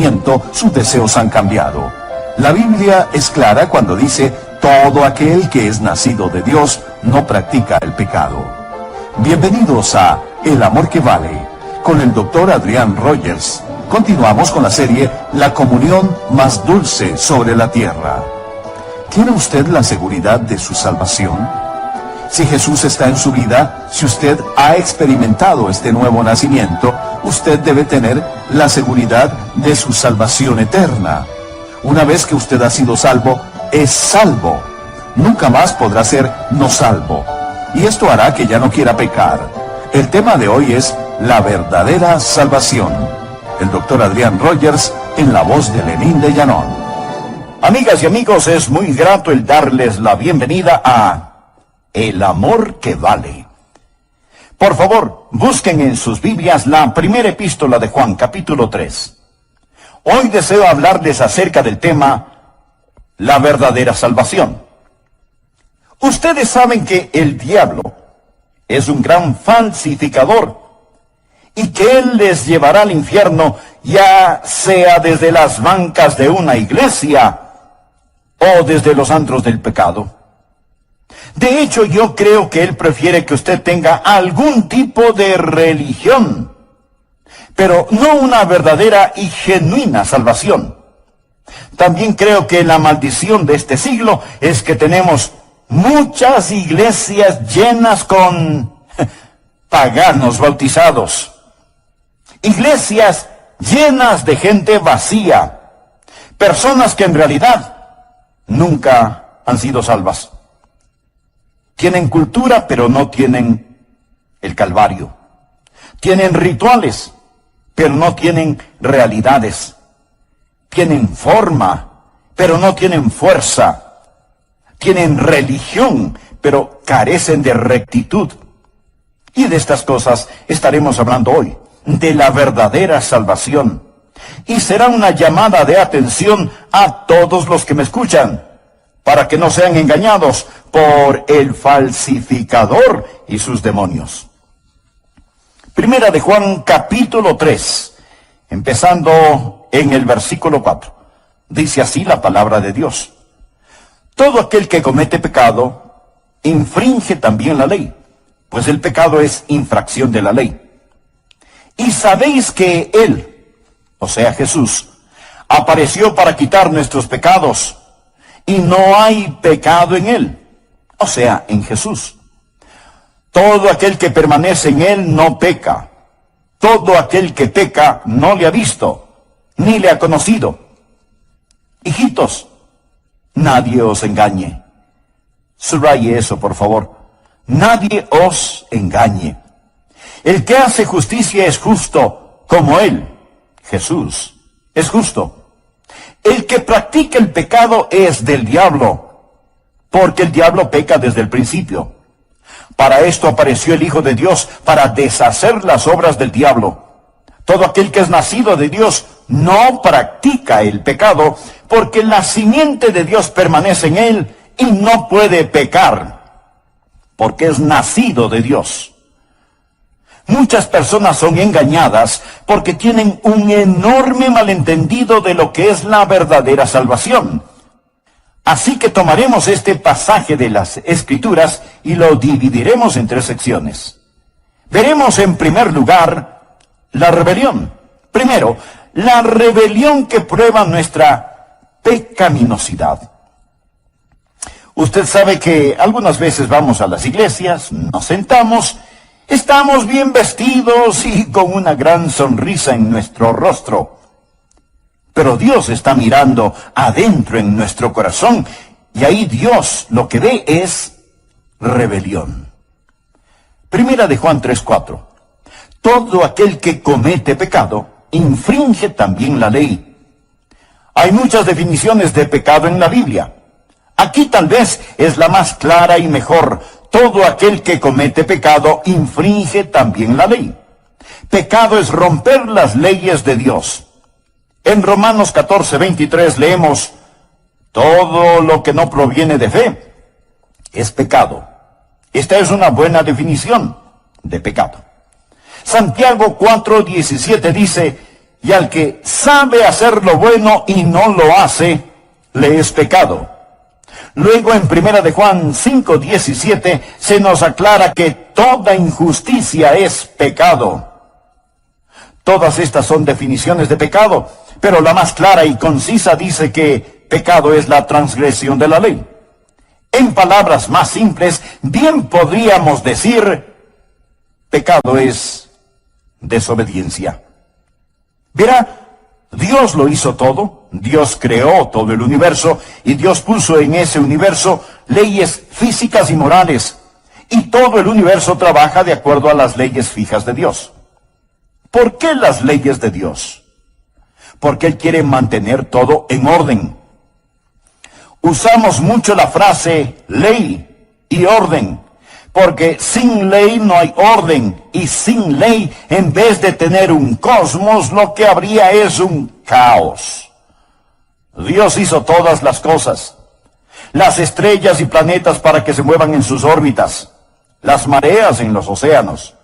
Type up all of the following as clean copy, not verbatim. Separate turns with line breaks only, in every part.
nacimiento, sus deseos han cambiado. La Biblia es clara cuando dice: todo aquel que es nacido de Dios no practica el pecado. Bienvenidos a El Amor que Vale, con el Dr. Adrián Rogers. Continuamos con la serie La comunión más dulce sobre la tierra. ¿Tiene usted la seguridad de su salvación? Si Jesús está en su vida, si usted ha experimentado este nuevo nacimiento, usted debe tener la seguridad de su salvación eterna. Una vez que usted ha sido salvo, es salvo. Nunca más podrá ser no salvo. Y esto hará que ya no quiera pecar. El tema de hoy es la verdadera salvación. El Dr. Adrián Rogers, en la voz de Lenín de Llanón.
Amigas y amigos, es muy grato el darles la bienvenida a El Amor que Vale. Por favor, busquen en sus Biblias la primera epístola de Juan, capítulo 3. Hoy deseo hablarles acerca del tema la verdadera salvación. Ustedes saben que el diablo es un gran falsificador y que él les llevará al infierno, ya sea desde las bancas de una iglesia o desde los antros del pecado. De hecho, yo creo que él prefiere que usted tenga algún tipo de religión, pero no una verdadera y genuina salvación. También creo que la maldición de este siglo es que tenemos muchas iglesias llenas con paganos bautizados. Iglesias llenas de gente vacía. Personas que en realidad nunca han sido salvas. Tienen cultura, pero no tienen el Calvario. Tienen rituales, pero no tienen realidades. Tienen forma, pero no tienen fuerza. Tienen religión, pero carecen de rectitud. Y de estas cosas estaremos hablando hoy, de la verdadera salvación. Y será una llamada de atención a todos los que me escuchan, para que no sean engañados por el falsificador y sus demonios. Primera de Juan, capítulo 3, empezando en el versículo 4. Dice así la palabra de Dios: todo aquel que comete pecado, infringe también la ley, pues el pecado es infracción de la ley. Y sabéis que Él, o sea Jesús, apareció para quitar nuestros pecados, y no hay pecado en Él, o sea, en Jesús. Todo aquel que permanece en Él no peca. Todo aquel que peca no le ha visto, ni le ha conocido. Hijitos, nadie os engañe. Subraye eso, por favor. Nadie os engañe. El que hace justicia es justo, como Él, Jesús, es justo. El que practica el pecado es del diablo, porque el diablo peca desde el principio. Para esto apareció el Hijo de Dios, para deshacer las obras del diablo. Todo aquel que es nacido de Dios no practica el pecado, porque la simiente de Dios permanece en él y no puede pecar, porque es nacido de Dios. Muchas personas son engañadas porque tienen un enorme malentendido de lo que es la verdadera salvación. Así que tomaremos este pasaje de las Escrituras y lo dividiremos en 3 secciones. Veremos en primer lugar la rebelión. Primero, la rebelión que prueba nuestra pecaminosidad. Usted sabe que algunas veces vamos a las iglesias, nos sentamos, estamos bien vestidos y con una gran sonrisa en nuestro rostro. Pero Dios está mirando adentro en nuestro corazón, y ahí Dios lo que ve es rebelión. Primera de Juan 3:4. Todo aquel que comete pecado, infringe también la ley. Hay muchas definiciones de pecado en la Biblia. Aquí tal vez es la más clara y mejor. Todo aquel que comete pecado, infringe también la ley. Pecado es romper las leyes de Dios. En Romanos 14:23 leemos: todo lo que no proviene de fe es pecado. Esta es una buena definición de pecado. Santiago 4:17 dice: y al que sabe hacer lo bueno y no lo hace, le es pecado. Luego en 1 de Juan 5:17 se nos aclara que toda injusticia es pecado. Todas estas son definiciones de pecado, pero la más clara y concisa dice que pecado es la transgresión de la ley. En palabras más simples, bien podríamos decir, pecado es desobediencia. Verá, Dios lo hizo todo, Dios creó todo el universo, y Dios puso en ese universo leyes físicas y morales, y todo el universo trabaja de acuerdo a las leyes fijas de Dios. ¿Por qué las leyes de Dios? Porque Él quiere mantener todo en orden. Usamos mucho la frase ley y orden, porque sin ley no hay orden, y sin ley, en vez de tener un cosmos, lo que habría es un caos. Dios hizo todas las cosas, las estrellas y planetas para que se muevan en sus órbitas, las mareas en los océanos.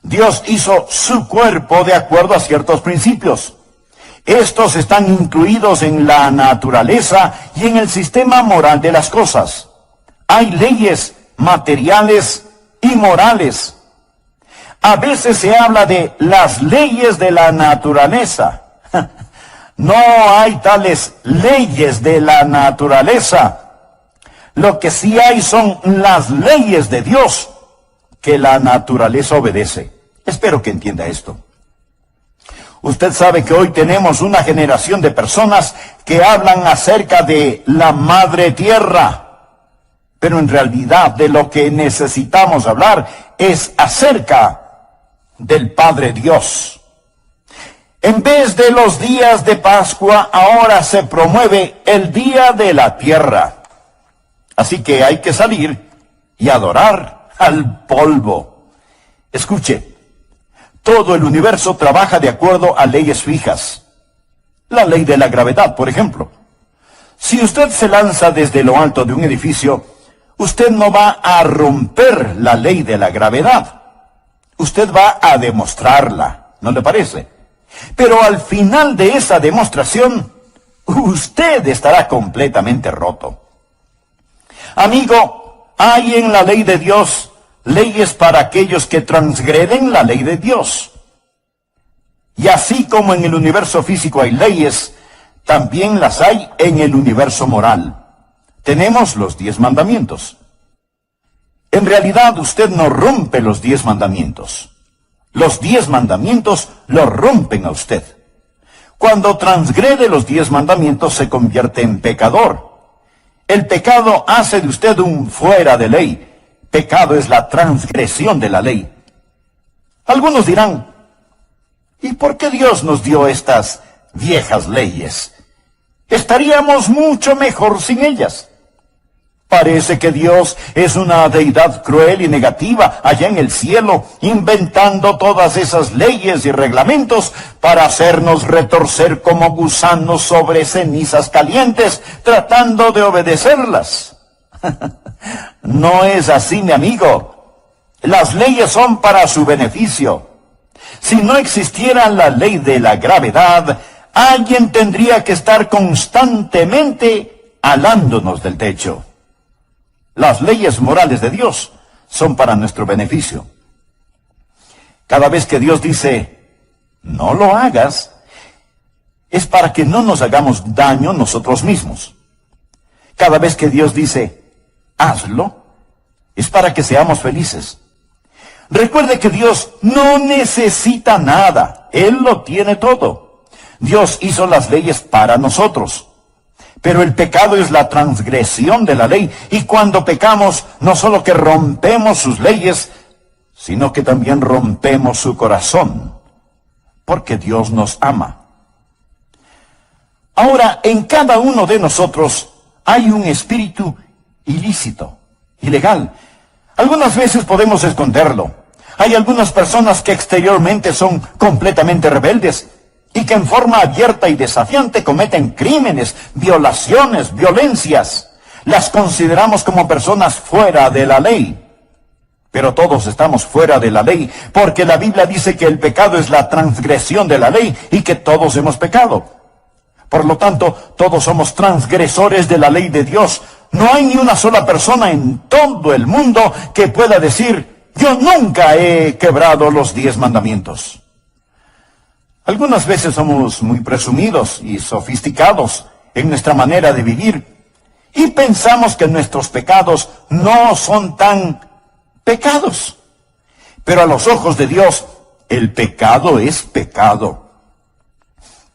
Dios hizo su cuerpo de acuerdo a ciertos principios. Estos están incluidos en la naturaleza y en el sistema moral de las cosas. Hay leyes materiales y morales. A veces se habla de las leyes de la naturaleza. No hay tales leyes de la naturaleza. Lo que sí hay son las leyes de Dios que la naturaleza obedece. Espero que entienda esto. Usted sabe que hoy tenemos una generación de personas que hablan acerca de la madre tierra, pero en realidad de lo que necesitamos hablar es acerca del Padre Dios. En vez de los días de Pascua, ahora se promueve el Día de la Tierra. Así que hay que salir y adorar al polvo. Escuche. Todo el universo trabaja de acuerdo a leyes fijas. La ley de la gravedad, por ejemplo. Si usted se lanza desde lo alto de un edificio, usted no va a romper la ley de la gravedad. Usted va a demostrarla, ¿no le parece? Pero al final de esa demostración, usted estará completamente roto. Amigo, hay en la ley de Dios leyes para aquellos que transgreden la ley de Dios. Y así como en el universo físico hay leyes, también las hay en el universo moral. Tenemos los 10 mandamientos. En realidad usted no rompe los 10 mandamientos. Los 10 mandamientos lo rompen a usted. Cuando transgrede los 10 mandamientos se convierte en pecador. El pecado hace de usted un fuera de ley. Pecado es la transgresión de la ley. Algunos dirán, ¿y por qué Dios nos dio estas viejas leyes? Estaríamos mucho mejor sin ellas. Parece que Dios es una deidad cruel y negativa allá en el cielo, inventando todas esas leyes y reglamentos para hacernos retorcer como gusanos sobre cenizas calientes, tratando de obedecerlas. No es así, mi amigo. Las leyes son para su beneficio. Si no existiera la ley de la gravedad, alguien tendría que estar constantemente alándonos del techo. Las leyes morales de Dios son para nuestro beneficio. Cada vez que Dios dice, no lo hagas, es para que no nos hagamos daño nosotros mismos. Cada vez que Dios dice, hazlo, es para que seamos felices. Recuerde que Dios no necesita nada. Él lo tiene todo. Dios hizo las leyes para nosotros. Pero el pecado es la transgresión de la ley. Y cuando pecamos, no solo que rompemos sus leyes, sino que también rompemos su corazón. Porque Dios nos ama. Ahora, en cada uno de nosotros hay un espíritu ilícito, ilegal. Algunas veces podemos esconderlo. Hay algunas personas que exteriormente son completamente rebeldes y que en forma abierta y desafiante cometen crímenes, violaciones, violencias. Las consideramos como personas fuera de la ley. Pero todos estamos fuera de la ley, porque la Biblia dice que el pecado es la transgresión de la ley y que todos hemos pecado. Por lo tanto, todos somos transgresores de la ley de Dios. No hay ni una sola persona en todo el mundo que pueda decir: yo nunca he quebrado los 10 mandamientos. Algunas veces somos muy presumidos y sofisticados en nuestra manera de vivir y pensamos que nuestros pecados no son tan pecados. Pero a los ojos de Dios, el pecado es pecado.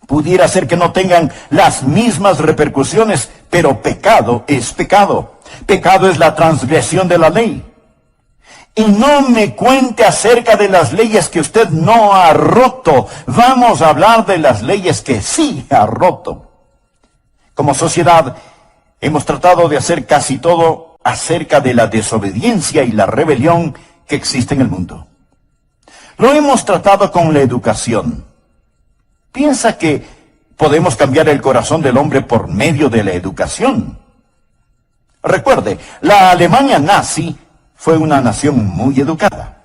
Pudiera ser que no tengan las mismas repercusiones, pero pecado es pecado. Pecado es la transgresión de la ley. Y no me cuente acerca de las leyes que usted no ha roto. Vamos a hablar de las leyes que sí ha roto. Como sociedad, hemos tratado de hacer casi todo acerca de la desobediencia y la rebelión que existe en el mundo. Lo hemos tratado con la educación. ¿Piensa que podemos cambiar el corazón del hombre por medio de la educación? Recuerde, la Alemania nazi fue una nación muy educada.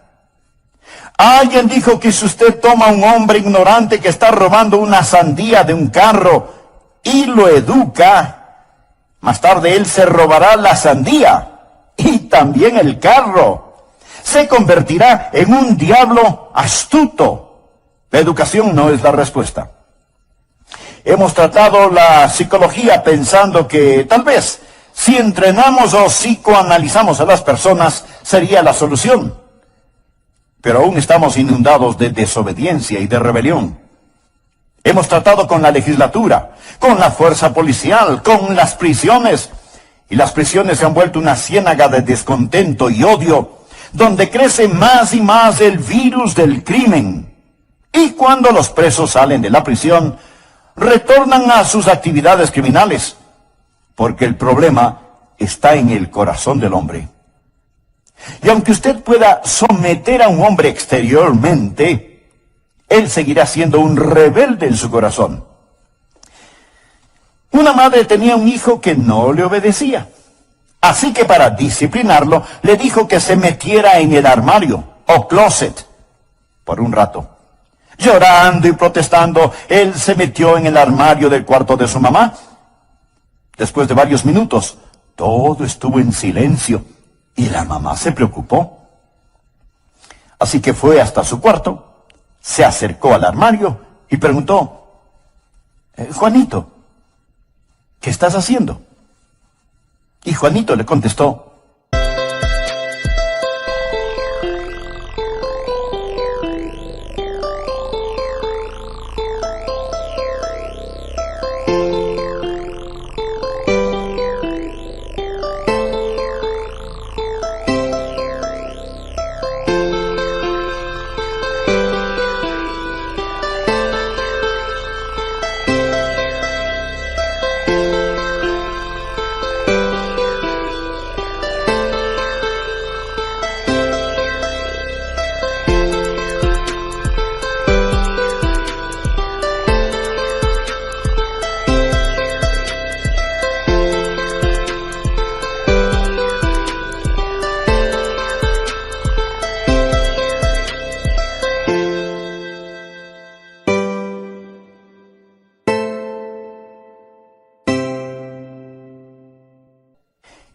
Alguien dijo que si usted toma a un hombre ignorante que está robando una sandía de un carro y lo educa, más tarde él se robará la sandía y también el carro. Se convertirá en un diablo astuto. La educación no es la respuesta. Hemos tratado la psicología pensando que tal vez si entrenamos o psicoanalizamos a las personas sería la solución. Pero aún estamos inundados de desobediencia y de rebelión. Hemos tratado con la legislatura, con la fuerza policial, con las prisiones. Y las prisiones se han vuelto una ciénaga de descontento y odio, donde crece más y más el virus del crimen. Y cuando los presos salen de la prisión, retornan a sus actividades criminales, porque el problema está en el corazón del hombre. Y aunque usted pueda someter a un hombre exteriormente, él seguirá siendo un rebelde en su corazón. Una madre tenía un hijo que no le obedecía. Así que para disciplinarlo, le dijo que se metiera en el armario o closet por un rato. Llorando y protestando, él se metió en el armario del cuarto de su mamá. Después de varios minutos, todo estuvo en silencio y la mamá se preocupó. Así que fue hasta su cuarto, se acercó al armario y preguntó: Juanito, ¿qué estás haciendo? Y Juanito le contestó: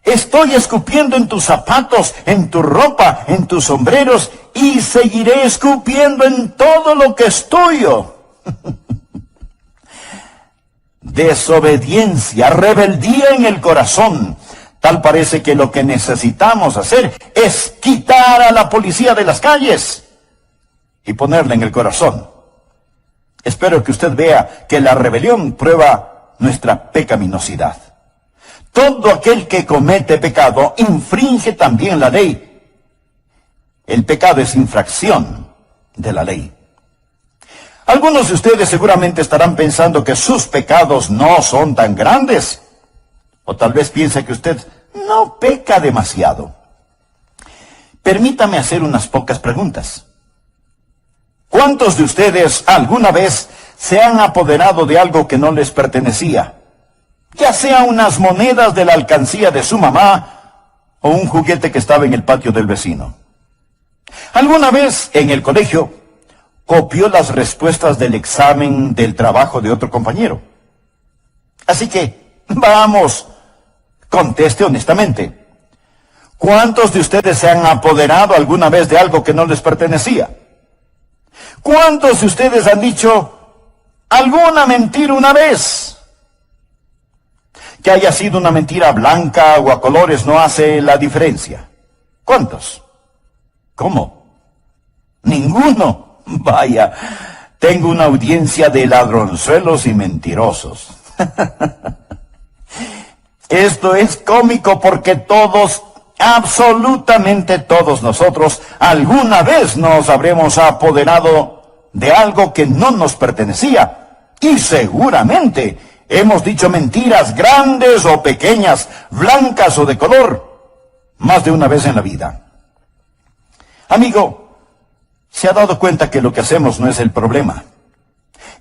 estoy escupiendo en tus zapatos, en tu ropa, en tus sombreros, y seguiré escupiendo en todo lo que es tuyo. Desobediencia, rebeldía en el corazón. Tal parece que lo que necesitamos hacer es quitar a la policía de las calles y ponerla en el corazón. Espero que usted vea que la rebelión prueba nuestra pecaminosidad. Todo aquel que comete pecado infringe también la ley. El pecado es infracción de la ley. Algunos de ustedes seguramente estarán pensando que sus pecados no son tan grandes. O tal vez piense que usted no peca demasiado. Permítame hacer unas pocas preguntas. ¿Cuántos de ustedes alguna vez se han apoderado de algo que no les pertenecía? Ya sea unas monedas de la alcancía de su mamá o un juguete que estaba en el patio del vecino. ¿Alguna vez en el colegio copió las respuestas del examen del trabajo de otro compañero? Así que, vamos, conteste honestamente. ¿Cuántos de ustedes se han apoderado alguna vez de algo que no les pertenecía? ¿Cuántos de ustedes han dicho alguna mentira una vez? Que haya sido una mentira blanca o a colores no hace la diferencia. ¿Cuántos? ¿Cómo? Ninguno. Vaya, tengo una audiencia de ladronzuelos y mentirosos. Esto es cómico porque todos, absolutamente todos nosotros, alguna vez nos habremos apoderado de algo que no nos pertenecía. Y seguramente hemos dicho mentiras grandes o pequeñas, blancas o de color, más de una vez en la vida. Amigo, ¿se ha dado cuenta que lo que hacemos no es el problema?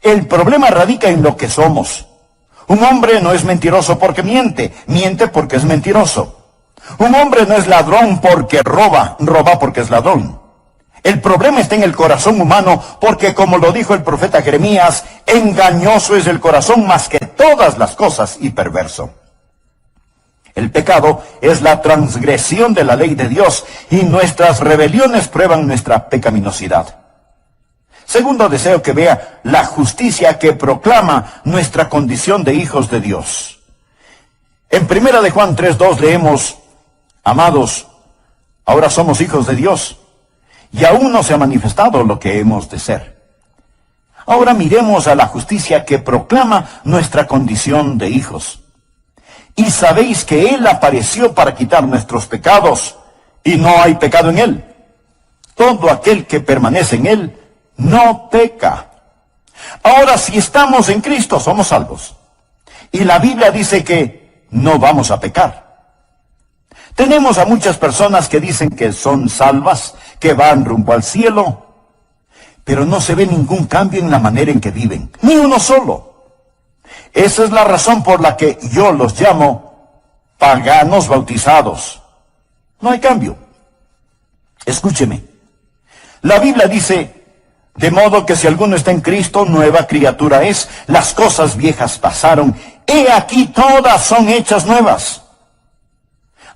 El problema radica en lo que somos. Un hombre no es mentiroso porque miente, miente porque es mentiroso. Un hombre no es ladrón porque roba, roba porque es ladrón. El problema está en el corazón humano porque, como lo dijo el profeta Jeremías, engañoso es el corazón más que todas las cosas y perverso. El pecado es la transgresión de la ley de Dios y nuestras rebeliones prueban nuestra pecaminosidad. Segundo, deseo que vea la justicia que proclama nuestra condición de hijos de Dios. En 1 de Juan 3:2 leemos: amados, ahora somos hijos de Dios, y aún no se ha manifestado lo que hemos de ser. Ahora miremos a la justicia que proclama nuestra condición de hijos. Y sabéis que Él apareció para quitar nuestros pecados, y no hay pecado en Él. Todo aquel que permanece en Él no peca. Ahora, si estamos en Cristo, somos salvos. Y la Biblia dice que no vamos a pecar. Tenemos a muchas personas que dicen que son salvas, que van rumbo al cielo, pero no se ve ningún cambio en la manera en que viven, ni uno solo. Esa es la razón por la que yo los llamo paganos bautizados. No hay cambio. Escúcheme. La Biblia dice: de modo que si alguno está en Cristo, nueva criatura es. Las cosas viejas pasaron. He aquí todas son hechas nuevas.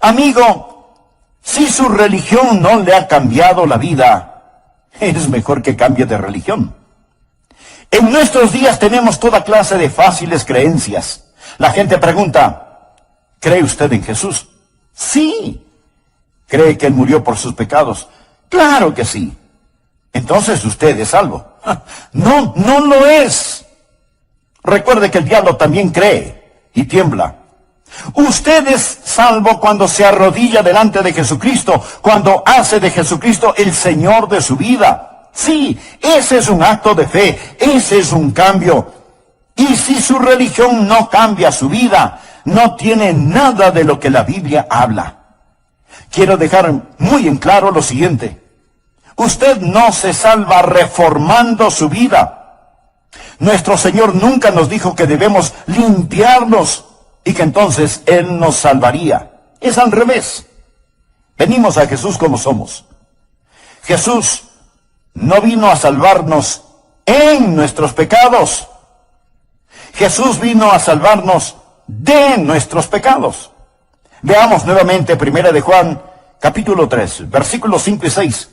Amigo, si su religión no le ha cambiado la vida, es mejor que cambie de religión. En nuestros días tenemos toda clase de fáciles creencias. La gente pregunta: ¿cree usted en Jesús? Sí. ¿Cree que Él murió por sus pecados? Claro que sí. Entonces usted es salvo. No, no lo es. Recuerde que el diablo también cree y tiembla. Usted es salvo cuando se arrodilla delante de Jesucristo, cuando hace de Jesucristo el Señor de su vida. Sí, ese es un acto de fe, ese es un cambio. Y si su religión no cambia su vida, no tiene nada de lo que la Biblia habla. Quiero dejar muy en claro lo siguiente: usted no se salva reformando su vida. Nuestro Señor nunca nos dijo que debemos limpiarnos y que entonces Él nos salvaría. Es al revés. Venimos a Jesús como somos. Jesús no vino a salvarnos en nuestros pecados. Jesús vino a salvarnos de nuestros pecados. Veamos nuevamente 1 de Juan, capítulo 3, versículos 5 y 6.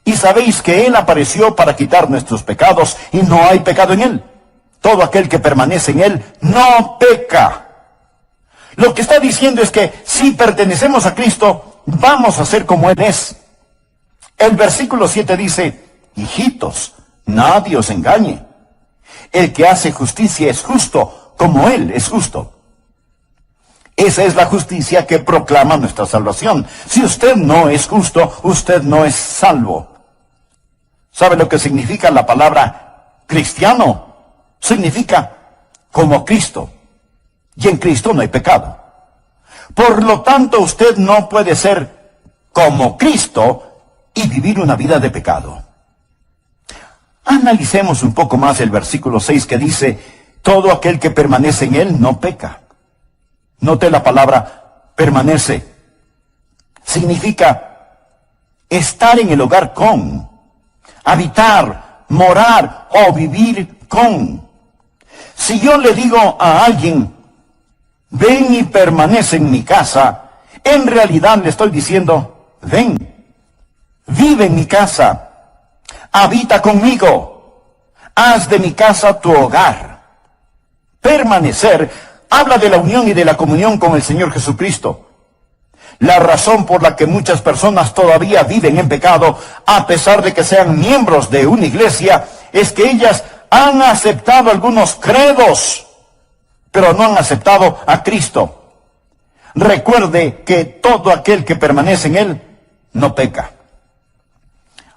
Y sabéis que Él apareció para quitar nuestros pecados, y no hay pecado en Él. Todo aquel que permanece en Él no peca. Lo que está diciendo es que si pertenecemos a Cristo, vamos a ser como Él es. El versículo 7 dice: hijitos, nadie os engañe. El que hace justicia es justo, como Él es justo. Esa es la justicia que proclama nuestra salvación. Si usted no es justo, usted no es salvo. ¿Sabe lo que significa la palabra cristiano? Significa como Cristo. Y en Cristo no hay pecado. Por lo tanto, usted no puede ser como Cristo y vivir una vida de pecado. Analicemos un poco más el versículo 6 que dice: todo aquel que permanece en Él no peca. Note la palabra permanece. Significa estar en el hogar con, habitar, morar o vivir con. Si yo le digo a alguien, ven y permanece en mi casa, en realidad le estoy diciendo, ven, vive en mi casa, habita conmigo, haz de mi casa tu hogar. Permanecer habla de la unión y de la comunión con el Señor Jesucristo. La razón por la que muchas personas todavía viven en pecado, a pesar de que sean miembros de una iglesia, es que ellas han aceptado algunos credos, pero no han aceptado a Cristo. Recuerde que todo aquel que permanece en Él no peca.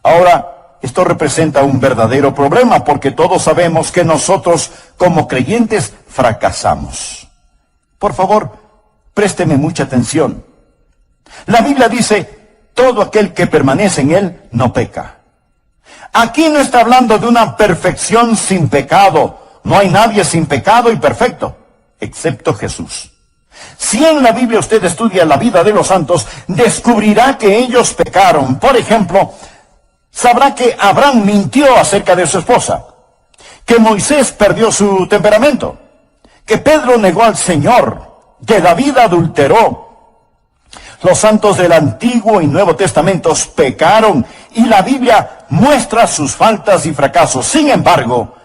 Ahora, esto representa un verdadero problema porque todos sabemos que nosotros como creyentes fracasamos. Por favor, présteme mucha atención. La Biblia dice, todo aquel que permanece en Él no peca. Aquí no está hablando de una perfección sin pecado. No hay nadie sin pecado y perfecto, excepto Jesús. Si en la Biblia usted estudia la vida de los santos, descubrirá que ellos pecaron. Por ejemplo, sabrá que Abraham mintió acerca de su esposa, que Moisés perdió su temperamento, que Pedro negó al Señor, que David adulteró. Los santos del Antiguo y Nuevo Testamentos pecaron y la Biblia muestra sus faltas y fracasos. Sin embargo,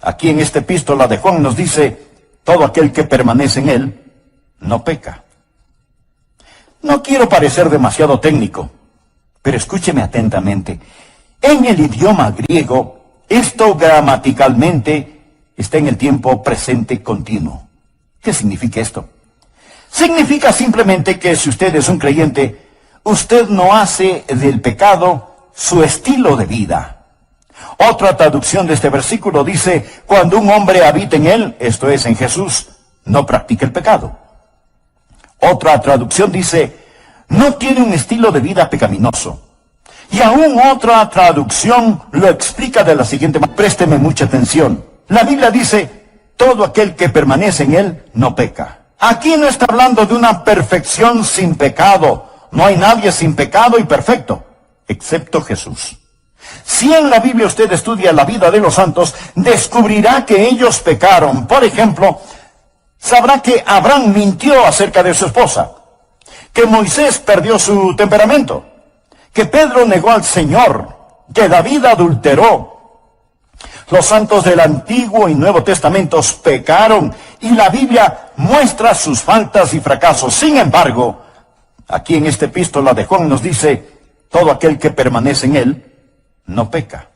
aquí en esta epístola de Juan nos dice, todo aquel que permanece en Él no peca. No quiero parecer demasiado técnico, pero escúcheme atentamente. En el idioma griego, esto gramaticalmente está en el tiempo presente continuo. ¿Qué significa esto? Significa simplemente que si usted es un creyente, usted no hace del pecado su estilo de vida. Otra traducción de este versículo dice, cuando un hombre habita en Él, esto es en Jesús, no practica el pecado. Otra traducción dice, no tiene un estilo de vida pecaminoso. Y aún otra traducción lo explica de la siguiente manera. Présteme mucha atención. La Biblia dice, todo aquel que permanece en Él no peca. Aquí no está hablando de una perfección sin pecado. No hay nadie sin pecado y perfecto, excepto Jesús. Si en la Biblia usted estudia la vida de los santos, descubrirá que ellos pecaron. Por ejemplo, sabrá que Abraham mintió acerca de su esposa, que Moisés perdió su temperamento, que Pedro negó al Señor, que David adulteró. Los santos del Antiguo y Nuevo Testamentos pecaron y la Biblia muestra sus faltas y fracasos. Sin embargo, aquí en esta epístola de Juan nos dice, todo aquel que permanece en Él no peca.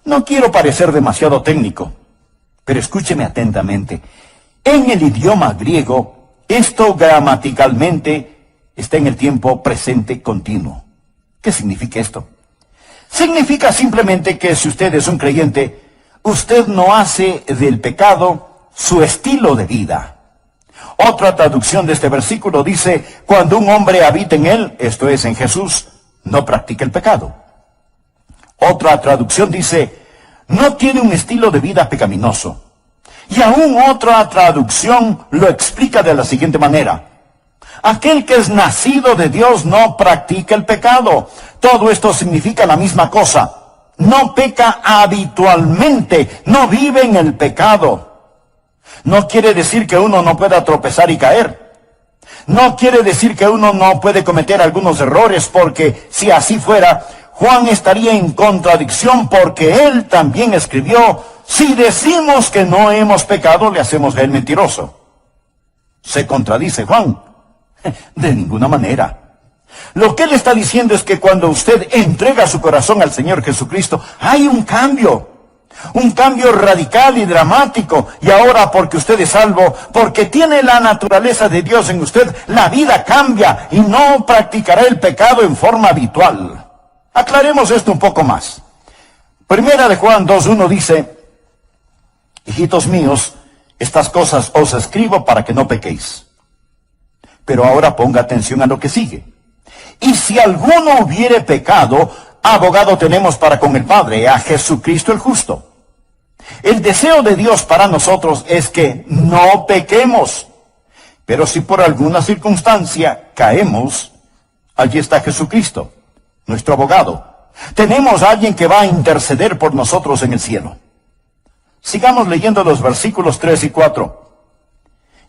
No quiero parecer demasiado técnico, pero escúcheme atentamente. En el idioma griego, esto gramaticalmente está en el tiempo presente continuo. ¿Qué significa esto? Significa simplemente que si usted es un creyente, usted no hace del pecado su estilo de vida. Otra traducción de este versículo dice, cuando un hombre habita en Él, esto es en Jesús, no practica el pecado. Otra traducción dice, no tiene un estilo de vida pecaminoso. Y aún otra traducción lo explica de la siguiente manera. Aquel que es nacido de Dios no practica el pecado. Todo esto significa la misma cosa. No peca habitualmente, no vive en el pecado. No quiere decir que uno no pueda tropezar y caer. No quiere decir que uno no puede cometer algunos errores, porque si así fuera, Juan estaría en contradicción, porque él también escribió, si decimos que no hemos pecado, le hacemos a él mentiroso. Se contradice Juan. De ninguna manera. Lo que él está diciendo es que cuando usted entrega su corazón al Señor Jesucristo, hay un cambio radical y dramático. Y ahora, porque usted es salvo, porque tiene la naturaleza de Dios en usted, la vida cambia y no practicará el pecado en forma habitual. Aclaremos esto un poco más. Primera de Juan 2:1 dice, hijitos míos, estas cosas os escribo para que no pequéis. Pero ahora ponga atención a lo que sigue. Y si alguno hubiere pecado, abogado tenemos para con el Padre, a Jesucristo el justo. El deseo de Dios para nosotros es que no pequemos. Pero si por alguna circunstancia caemos, allí está Jesucristo, nuestro abogado. Tenemos a alguien que va a interceder por nosotros en el cielo. Sigamos leyendo los versículos 3 y 4.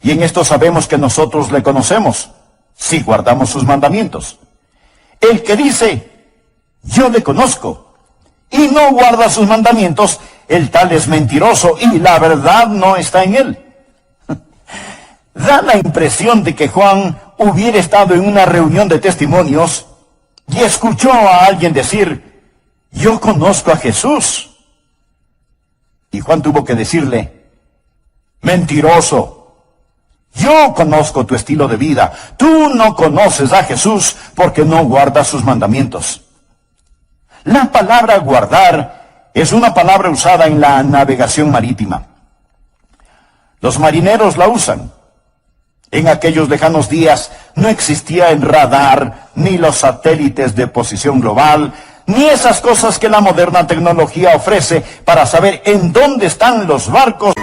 Y en esto sabemos que nosotros le conocemos, si guardamos sus mandamientos. El que dice, yo le conozco, y no guarda sus mandamientos, el tal es mentiroso, y la verdad no está en él. Da la impresión de que Juan hubiera estado en una reunión de testimonios y escuchó a alguien decir, yo conozco a Jesús. Y Juan tuvo que decirle, mentiroso, yo conozco tu estilo de vida. Tú no conoces a Jesús porque no guardas sus mandamientos. La palabra guardar es una palabra usada en la navegación marítima. Los marineros la usan. En aquellos lejanos días no existía el radar, ni los satélites de posición global, ni esas cosas que la moderna tecnología ofrece para saber en dónde están los barcos.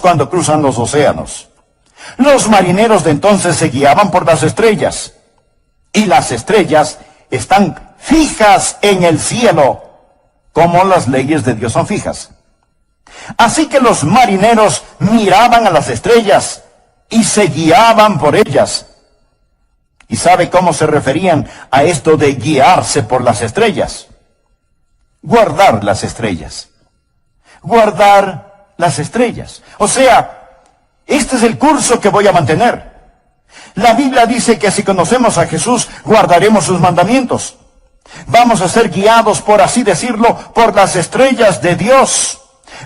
Cuando cruzan los océanos. Los marineros de entonces se guiaban por las estrellas, y las estrellas están fijas en el cielo, como las leyes de Dios son fijas. Así que los marineros miraban a las estrellas y se guiaban por ellas. ¿Y sabe cómo se referían a esto de guiarse por las estrellas? Guardar las estrellas. Guardar las estrellas. O sea, este es el curso que voy a mantener. La Biblia dice que si conocemos a Jesús, guardaremos sus mandamientos. Vamos a ser guiados, por así decirlo, por las estrellas de Dios.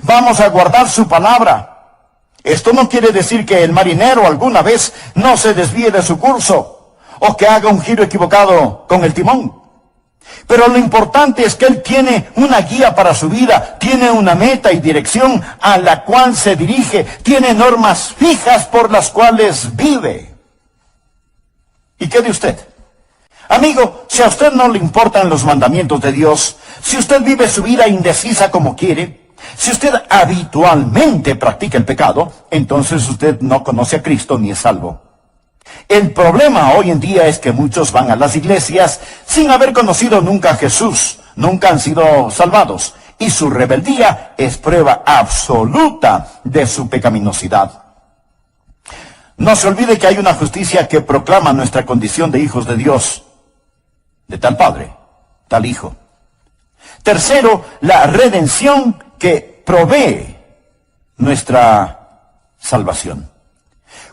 Vamos a guardar su palabra. Esto no quiere decir que el marinero alguna vez no se desvíe de su curso, o que haga un giro equivocado con el timón. Pero lo importante es que él tiene una guía para su vida, tiene una meta y dirección a la cual se dirige, tiene normas fijas por las cuales vive. ¿Y qué de usted? Amigo, si a usted no le importan los mandamientos de Dios, si usted vive su vida indecisa como quiere, si usted habitualmente practica el pecado, entonces usted no conoce a Cristo ni es salvo. El problema hoy en día es que muchos van a las iglesias sin haber conocido nunca a Jesús, nunca han sido salvados, y su rebeldía es prueba absoluta de su pecaminosidad. No se olvide que hay una justicia que proclama nuestra condición de hijos de Dios, de tal Padre, tal Hijo. Tercero, la redención que provee nuestra salvación.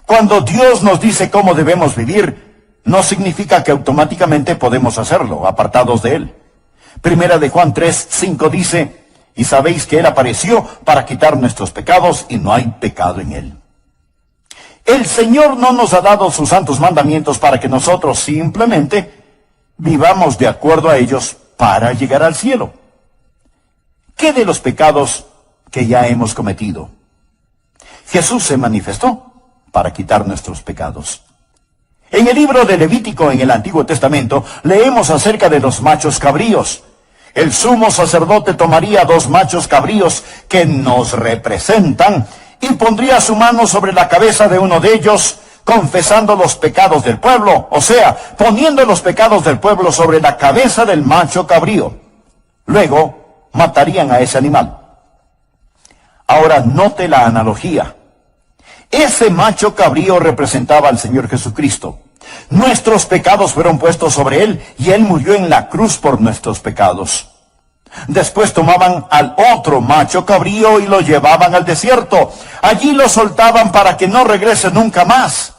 Cuando Dios nos dice cómo debemos vivir, no significa que automáticamente podemos hacerlo, apartados de Él. Primera de Juan 3:5 dice, y sabéis que Él apareció para quitar nuestros pecados y no hay pecado en Él. El Señor no nos ha dado sus santos mandamientos para que nosotros simplemente vivamos de acuerdo a ellos para llegar al cielo. ¿Qué de los pecados que ya hemos cometido? Jesús se manifestó para quitar nuestros pecados. En el libro de Levítico, en el Antiguo Testamento, leemos acerca de los machos cabríos. El sumo sacerdote tomaría 2 machos cabríos que nos representan y pondría su mano sobre la cabeza de uno de ellos, confesando los pecados del pueblo, o sea, poniendo los pecados del pueblo sobre la cabeza del macho cabrío. Luego, matarían a ese animal. Ahora, note la analogía. Ese macho cabrío representaba al Señor Jesucristo. Nuestros pecados fueron puestos sobre él y él murió en la cruz por nuestros pecados. Después tomaban al otro macho cabrío y lo llevaban al desierto. Allí lo soltaban para que no regrese nunca más.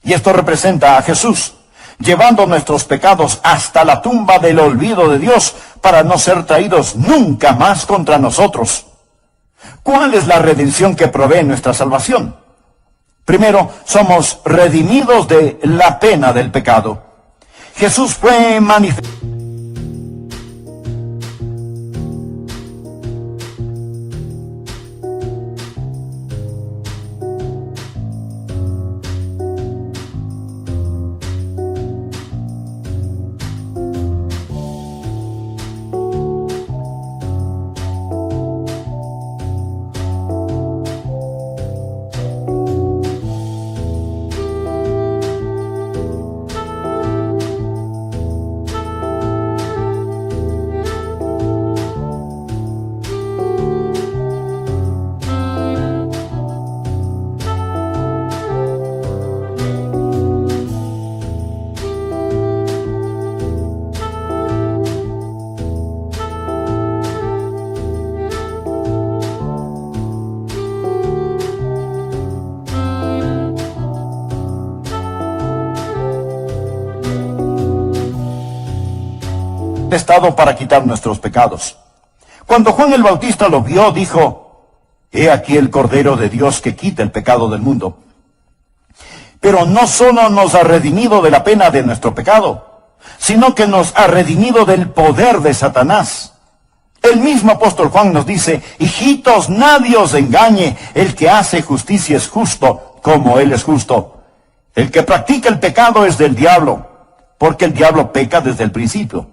Y esto representa a Jesús, llevando nuestros pecados hasta la tumba del olvido de Dios para no ser traídos nunca más contra nosotros. ¿Cuál es la redención que provee nuestra salvación? Primero, somos redimidos de la pena del pecado. Jesús fue manifestado. Estado para quitar nuestros pecados. Cuando Juan el Bautista lo vio, dijo: He aquí el Cordero de Dios que quita el pecado del mundo. Pero no solo nos ha redimido de la pena de nuestro pecado, sino que nos ha redimido del poder de Satanás. El mismo apóstol Juan nos dice: hijitos, nadie os engañe, el que hace justicia es justo, como él es justo. El que practica el pecado es del diablo, porque el diablo peca desde el principio.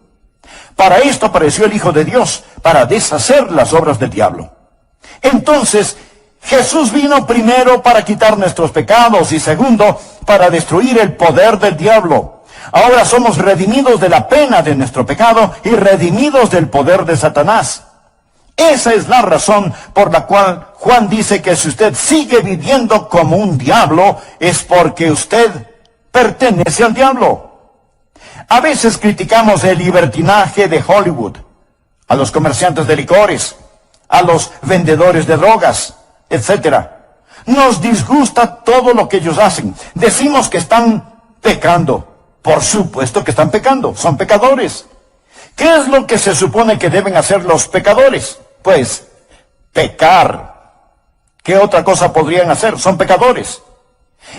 Para esto apareció el Hijo de Dios, para deshacer las obras del diablo. Entonces, Jesús vino primero para quitar nuestros pecados y segundo, para destruir el poder del diablo. Ahora somos redimidos de la pena de nuestro pecado y redimidos del poder de Satanás. Esa es la razón por la cual Juan dice que si usted sigue viviendo como un diablo, es porque usted pertenece al diablo. A veces criticamos el libertinaje de Hollywood, a los comerciantes de licores, a los vendedores de drogas, etc. Nos disgusta todo lo que ellos hacen. Decimos que están pecando. Por supuesto que están pecando, son pecadores. ¿Qué es lo que se supone que deben hacer los pecadores? Pues, pecar. ¿Qué otra cosa podrían hacer? Son pecadores.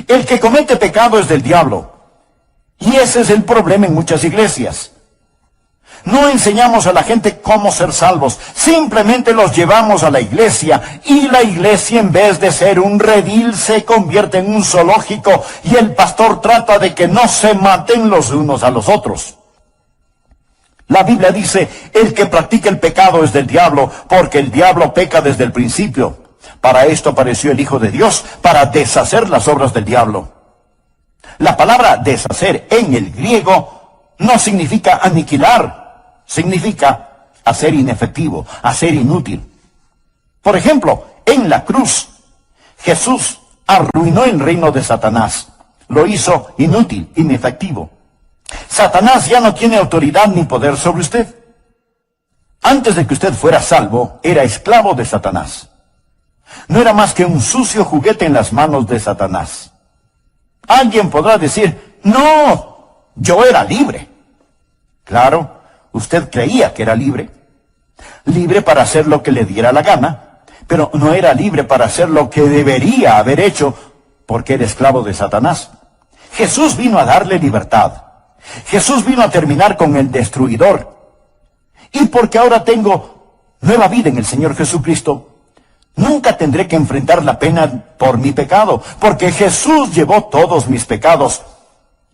El que comete pecado es del diablo. Y ese es el problema en muchas iglesias. No enseñamos a la gente cómo ser salvos. Simplemente los llevamos a la iglesia. Y la iglesia, en vez de ser un redil, se convierte en un zoológico. Y el pastor trata de que no se maten los unos a los otros. La Biblia dice: el que practica el pecado es del diablo, porque el diablo peca desde el principio. Para esto apareció el Hijo de Dios, para deshacer las obras del diablo. La palabra deshacer en el griego no significa aniquilar, significa hacer inefectivo, hacer inútil. Por ejemplo, en la cruz, Jesús arruinó el reino de Satanás, lo hizo inútil, inefectivo. Satanás ya no tiene autoridad ni poder sobre usted. Antes de que usted fuera salvo, era esclavo de Satanás. No era más que un sucio juguete en las manos de Satanás. Alguien podrá decir: no, yo era libre. Claro, usted creía que era libre. Libre para hacer lo que le diera la gana, pero no era libre para hacer lo que debería haber hecho, porque era esclavo de Satanás. Jesús vino a darle libertad. Jesús vino a terminar con el destruidor. Y porque ahora tengo nueva vida en el Señor Jesucristo, nunca tendré que enfrentar la pena por mi pecado, porque Jesús llevó todos mis pecados.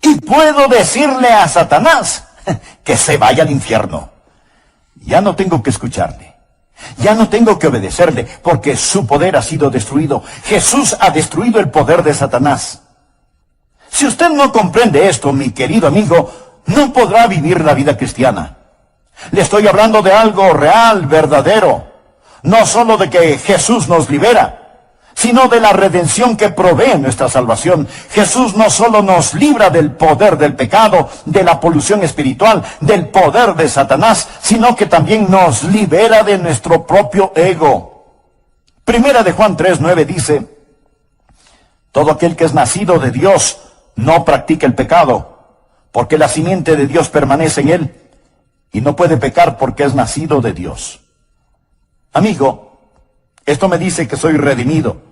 Y puedo decirle a Satanás que se vaya al infierno. Ya no tengo que escucharle. Ya no tengo que obedecerle, porque su poder ha sido destruido. Jesús ha destruido el poder de Satanás. Si usted no comprende esto, mi querido amigo, no podrá vivir la vida cristiana. Le estoy hablando de algo real, verdadero. No solo de que Jesús nos libera, sino de la redención que provee nuestra salvación. Jesús no solo nos libra del poder del pecado, de la polución espiritual, del poder de Satanás, sino que también nos libera de nuestro propio ego. Primera de Juan 3:9 dice: todo aquel que es nacido de Dios no practica el pecado, porque la simiente de Dios permanece en él, y no puede pecar porque es nacido de Dios. Amigo, esto me dice que soy redimido.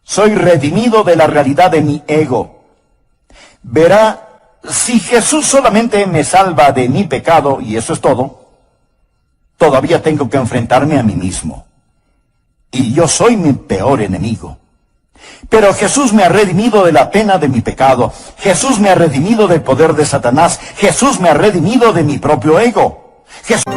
Soy redimido de la realidad de mi ego. Verá, si Jesús solamente me salva de mi pecado, y eso es todo, todavía tengo que enfrentarme a mí mismo. Y yo soy mi peor enemigo. Pero Jesús me ha redimido de la pena de mi pecado. Jesús me ha redimido del poder de Satanás. Jesús me ha redimido de mi propio ego. Jesús...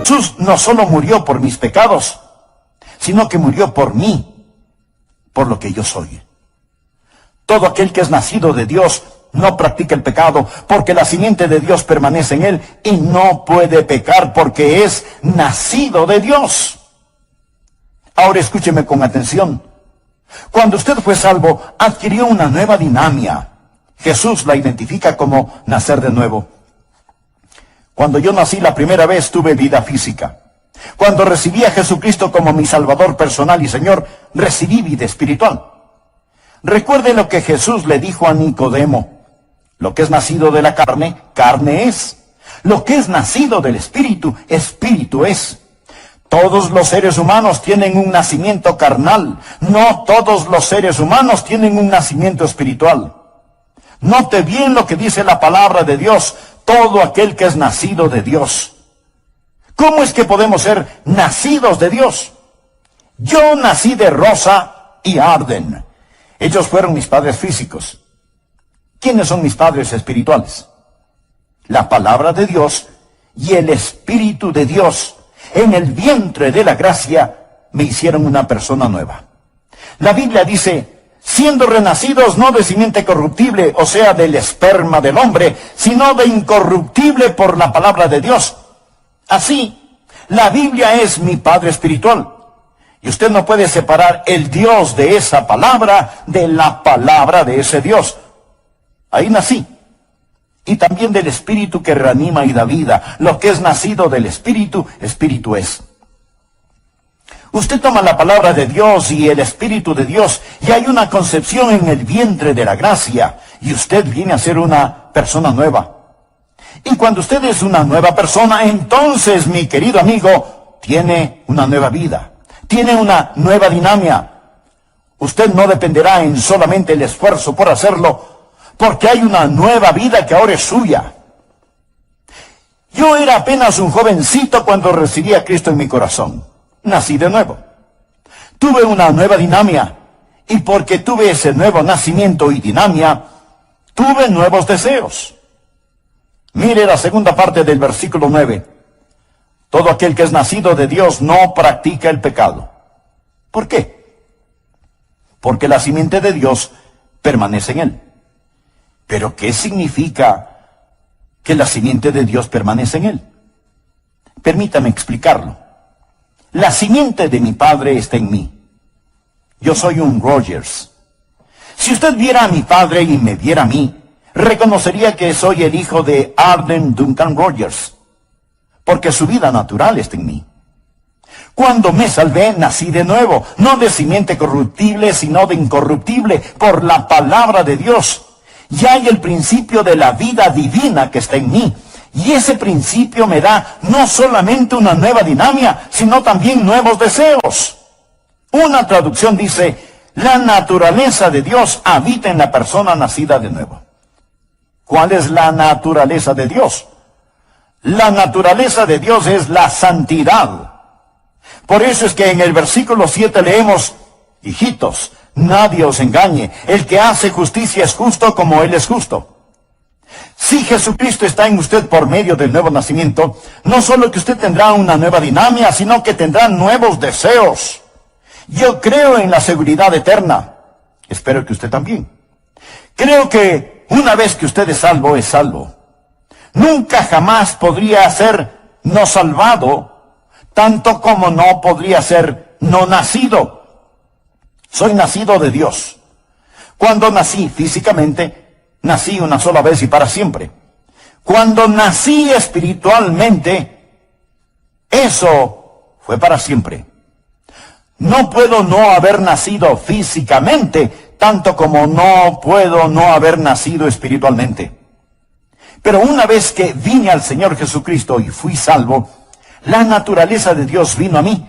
Jesús no solo murió por mis pecados, sino que murió por mí, por lo que yo soy. Todo aquel que es nacido de Dios no practica el pecado, porque la simiente de Dios permanece en él, y no puede pecar porque es nacido de Dios. Ahora escúcheme con atención. Cuando usted fue salvo, adquirió una nueva dinámica. Jesús la identifica como nacer de nuevo. Cuando yo nací la primera vez, tuve vida física. Cuando recibí a Jesucristo como mi Salvador personal y Señor, recibí vida espiritual. Recuerde lo que Jesús le dijo a Nicodemo: lo que es nacido de la carne, carne es. Lo que es nacido del Espíritu, Espíritu es. Todos los seres humanos tienen un nacimiento carnal. No todos los seres humanos tienen un nacimiento espiritual. Note bien lo que dice la palabra de Dios: todo aquel que es nacido de Dios. ¿Cómo es que podemos ser nacidos de Dios? Yo nací de Rosa y Arden. Ellos fueron mis padres físicos. ¿Quiénes son mis padres espirituales? La palabra de Dios y el Espíritu de Dios en el vientre de la gracia me hicieron una persona nueva. La Biblia dice: siendo renacidos no de simiente corruptible, o sea, del esperma del hombre, sino de incorruptible por la palabra de Dios. Así, la Biblia es mi Padre espiritual. Y usted no puede separar el Dios de esa palabra de la palabra de ese Dios. Ahí nací. Y también del Espíritu que reanima y da vida. Lo que es nacido del Espíritu, Espíritu es. Usted toma la palabra de Dios y el Espíritu de Dios, y hay una concepción en el vientre de la gracia, y usted viene a ser una persona nueva. Y cuando usted es una nueva persona, entonces, mi querido amigo, tiene una nueva vida, tiene una nueva dinámica. Usted no dependerá en solamente el esfuerzo por hacerlo, porque hay una nueva vida que ahora es suya. Yo era apenas un jovencito cuando recibí a Cristo en mi corazón. Nací de nuevo. Tuve una nueva dinámica, y porque tuve ese nuevo nacimiento y dinámica, tuve nuevos deseos. Mire la segunda parte del versículo 9. Todo aquel que es nacido de Dios no practica el pecado. ¿Por qué? Porque la simiente de Dios permanece en él. ¿Pero qué significa que la simiente de Dios permanece en él? Permítame explicarlo. La simiente de mi padre está en mí. Yo soy un Rogers. Si usted viera a mi padre y me viera a mí, reconocería que soy el hijo de Arden Duncan Rogers, porque su vida natural está en mí. Cuando me salvé, nací de nuevo, no de simiente corruptible, sino de incorruptible, por la palabra de Dios. Ya hay el principio de la vida divina que está en mí. Y ese principio me da no solamente una nueva dinámica, sino también nuevos deseos. Una traducción dice, la naturaleza de Dios habita en la persona nacida de nuevo. ¿Cuál es la naturaleza de Dios? La naturaleza de Dios es la santidad. Por eso es que en el versículo 7 leemos, hijitos, nadie os engañe, el que hace justicia es justo como Él es justo. Si Jesucristo está en usted por medio del nuevo nacimiento, no solo que usted tendrá una nueva dinámica, sino que tendrá nuevos deseos. Yo creo en la seguridad eterna. Espero que usted también. Creo que una vez que usted es salvo, es salvo. Nunca jamás podría ser no salvado, tanto como no podría ser no nacido. Soy nacido de Dios. Cuando nací físicamente, nací una sola vez y para siempre. Cuando nací espiritualmente, eso fue para siempre. No puedo no haber nacido físicamente, tanto como no puedo no haber nacido espiritualmente. Pero una vez que vine al Señor Jesucristo y fui salvo, la naturaleza de Dios vino a mí.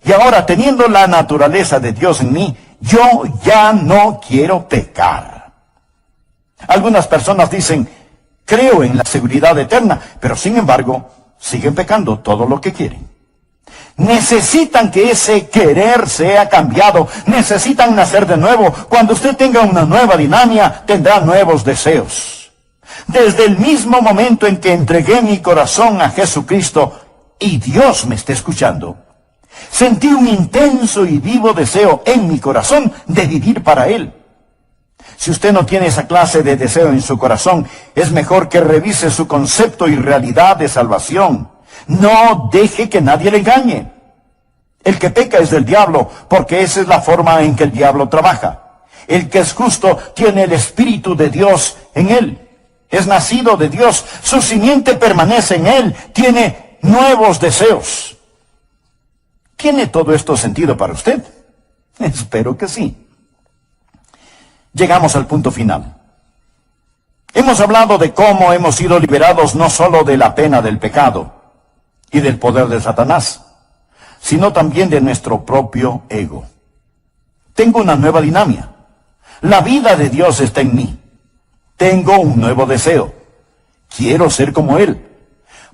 Y ahora, teniendo la naturaleza de Dios en mí, yo ya no quiero pecar. Algunas personas dicen, creo en la seguridad eterna, pero sin embargo, siguen pecando todo lo que quieren. Necesitan que ese querer sea cambiado. Necesitan nacer de nuevo. Cuando usted tenga una nueva dinámica, tendrá nuevos deseos. Desde el mismo momento en que entregué mi corazón a Jesucristo, y Dios me está escuchando, sentí un intenso y vivo deseo en mi corazón de vivir para Él. Si usted no tiene esa clase de deseo en su corazón, es mejor que revise su concepto y realidad de salvación. No deje que nadie le engañe. El que peca es del diablo, porque esa es la forma en que el diablo trabaja. El que es justo tiene el Espíritu de Dios en él. Es nacido de Dios, su simiente permanece en él, tiene nuevos deseos. ¿Tiene todo esto sentido para usted? Espero que sí. Llegamos al punto final. Hemos hablado de cómo hemos sido liberados no solo de la pena del pecado y del poder de Satanás, sino también de nuestro propio ego. Tengo una nueva dinámica. La vida de Dios está en mí. Tengo un nuevo deseo. Quiero ser como Él,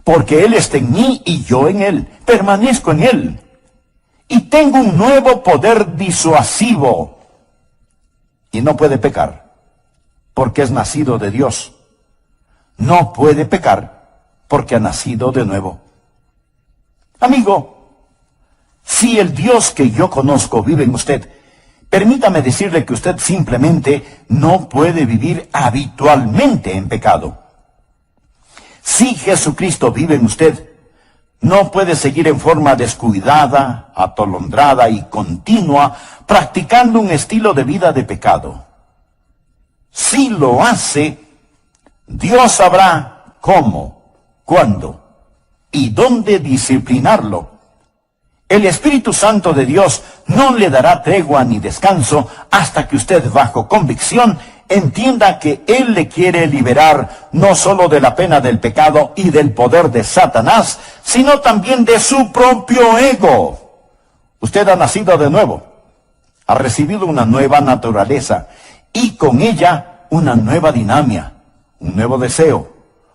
porque Él está en mí y yo en Él. Permanezco en Él. Y tengo un nuevo poder disuasivo. Y no puede pecar, porque es nacido de Dios. No puede pecar, porque ha nacido de nuevo. Amigo, si el Dios que yo conozco vive en usted, permítame decirle que usted simplemente no puede vivir habitualmente en pecado. Si Jesucristo vive en usted, no puede seguir en forma descuidada, atolondrada y continua, practicando un estilo de vida de pecado. Si lo hace, Dios sabrá cómo, cuándo y dónde disciplinarlo. El Espíritu Santo de Dios no le dará tregua ni descanso hasta que usted, bajo convicción, entienda que Él le quiere liberar no solo de la pena del pecado y del poder de Satanás, sino también de su propio ego. Usted ha nacido de nuevo, ha recibido una nueva naturaleza y con ella una nueva dinámica, un nuevo deseo,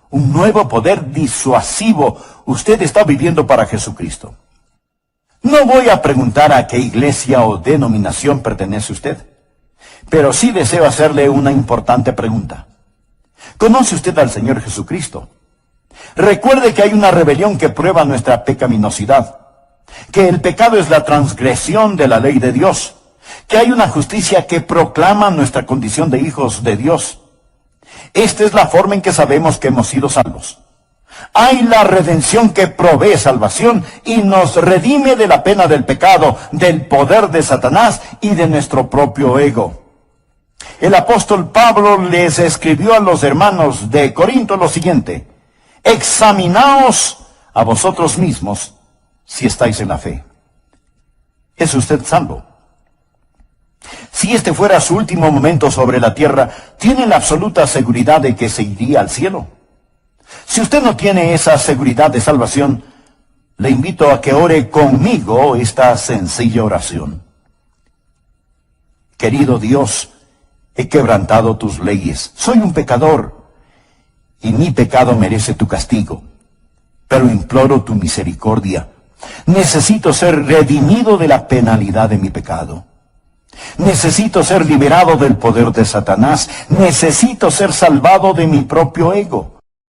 un nuevo poder disuasivo. Usted está viviendo para Jesucristo. No voy a preguntar a qué iglesia o denominación pertenece usted, pero sí deseo hacerle una importante pregunta. ¿Conoce usted al Señor Jesucristo? Recuerde que hay una rebelión que prueba nuestra pecaminosidad, que el pecado es la transgresión de la ley de Dios, que hay una justicia que proclama nuestra condición de hijos de Dios. Esta es la forma en que sabemos que hemos sido salvos. Hay la redención que provee salvación y nos redime de la pena del pecado, del poder de Satanás y de nuestro propio ego. El apóstol Pablo les escribió a los hermanos de Corinto lo siguiente: examinaos a vosotros mismos si estáis en la fe. ¿Es usted salvo? Si este fuera su último momento sobre la tierra, ¿tiene la absoluta seguridad de que se iría al cielo? Si usted no tiene esa seguridad de salvación, le invito a que ore conmigo esta sencilla oración. Querido Dios, he quebrantado tus leyes. Soy un pecador, y mi pecado merece tu castigo. Pero imploro tu misericordia. Necesito ser redimido de la penalidad de mi pecado. Necesito ser liberado del poder de Satanás. Necesito ser salvado de mi propio ego.